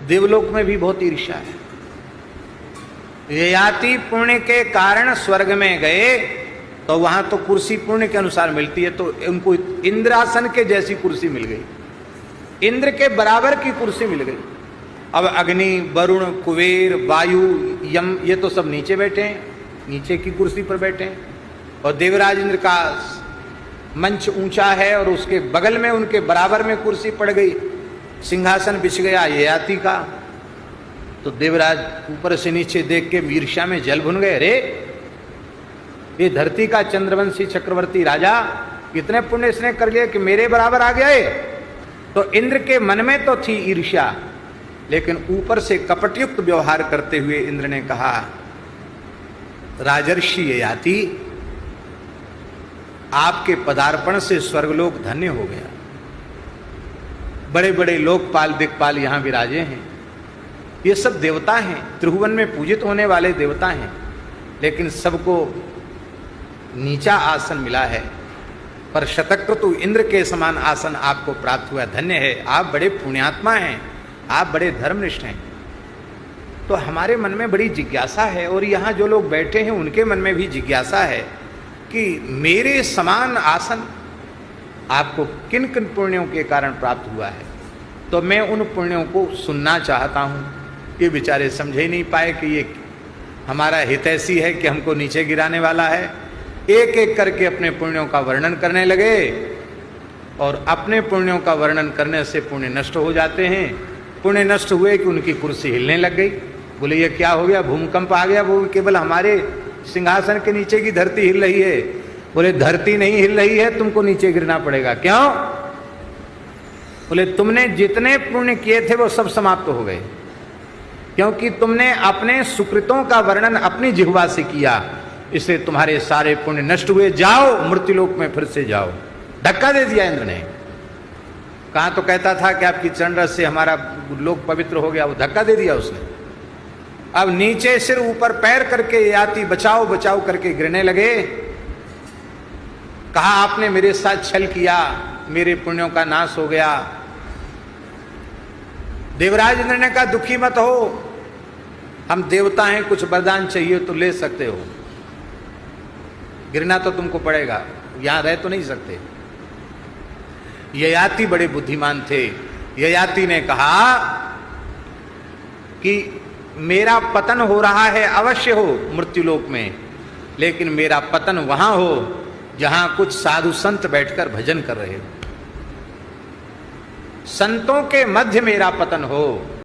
देवलोक में भी बहुत ईर्ष्या है। ययाति पुण्य के कारण स्वर्ग में गए तो वहां तो कुर्सी पुण्य के अनुसार मिलती है, तो उनको इंद्रासन के जैसी कुर्सी मिल गई, इंद्र के बराबर की कुर्सी मिल गई। अब अग्नि, वरुण, कुबेर, वायु, यम, ये तो सब नीचे बैठे हैं, नीचे की कुर्सी पर बैठे हैं, और देवराज इंद्र का मंच ऊंचा है और उसके बगल में उनके बराबर में कुर्सी पड़ गई, सिंहासन बिछ गया ययाति का। तो देवराज ऊपर से नीचे देख के ईर्ष्या में जल भुन गए। अरे ये धरती का चंद्रवंशी चक्रवर्ती राजा, इतने पुण्य इसने कर लिया कि मेरे बराबर आ गया है। तो इंद्र के मन में तो थी ईर्ष्या, लेकिन ऊपर से कपटयुक्त व्यवहार करते हुए इंद्र ने कहा, राजर्षि ययाति, आपके पदार्पण से स्वर्गलोक धन्य हो गया। बड़े बड़े लोकपाल दिक्पाल यहां विराजे हैं, ये सब देवता हैं, त्रिभुवन में पूजित होने वाले देवता हैं, लेकिन सबको नीचा आसन मिला है, पर शतक्रतु इंद्र के समान आसन आपको प्राप्त हुआ, धन्य है, आप बड़े पुण्यात्मा हैं, आप बड़े धर्मनिष्ठ हैं। तो हमारे मन में बड़ी जिज्ञासा है, और यहाँ जो लोग बैठे हैं उनके मन में भी जिज्ञासा है कि मेरे समान आसन आपको किन किन पुण्यों के कारण प्राप्त हुआ है। तो मैं उन पुण्यों को सुनना चाहता हूँ। ये बेचारे समझ ही नहीं पाए कि ये हमारा हितैषी है कि हमको नीचे गिराने वाला है। एक एक करके अपने पुण्यों का वर्णन करने लगे, और अपने पुण्यों का वर्णन करने से पुण्य नष्ट हो जाते हैं। पुण्य नष्ट हुए कि उनकी कुर्सी हिलने लग गई। बोले ये क्या हो गया, भूकंप आ गया? वो केवल हमारे सिंहासन के नीचे की धरती हिल रही है। बोले धरती नहीं हिल रही है, तुमको नीचे गिरना पड़ेगा। क्यों? बोले तुमने जितने पुण्य किए थे वो सब समाप्त हो गए, क्योंकि तुमने अपने सुकृतों का वर्णन अपनी जिह्वा से किया, इसलिए तुम्हारे सारे पुण्य नष्ट हुए। जाओ मृत्युलोक में फिर से जाओ। धक्का दे दिया इंद्र ने। कहा तो कहता था कि आपकी चरण रस से हमारा लोक पवित्र हो गया, वो धक्का दे दिया उसने। अब नीचे सिर ऊपर पैर करके ययाति बचाओ बचाओ करके गिरने लगे। कहा आपने मेरे साथ छल किया, मेरे पुण्यों का नाश हो गया। देवराज इंद्र ने कहा दुखी मत हो, हम देवता हैं, कुछ वरदान चाहिए तो ले सकते हो, गिरना तो तुमको पड़ेगा, यहां रह तो नहीं सकते। ययाति बड़े बुद्धिमान थे। ययाति ने कहा कि मेरा पतन हो रहा है, अवश्य हो मृत्युलोक में, लेकिन मेरा पतन वहां हो जहां कुछ साधु संत बैठकर भजन कर रहे हो। संतों के मध्य मेरा पतन हो।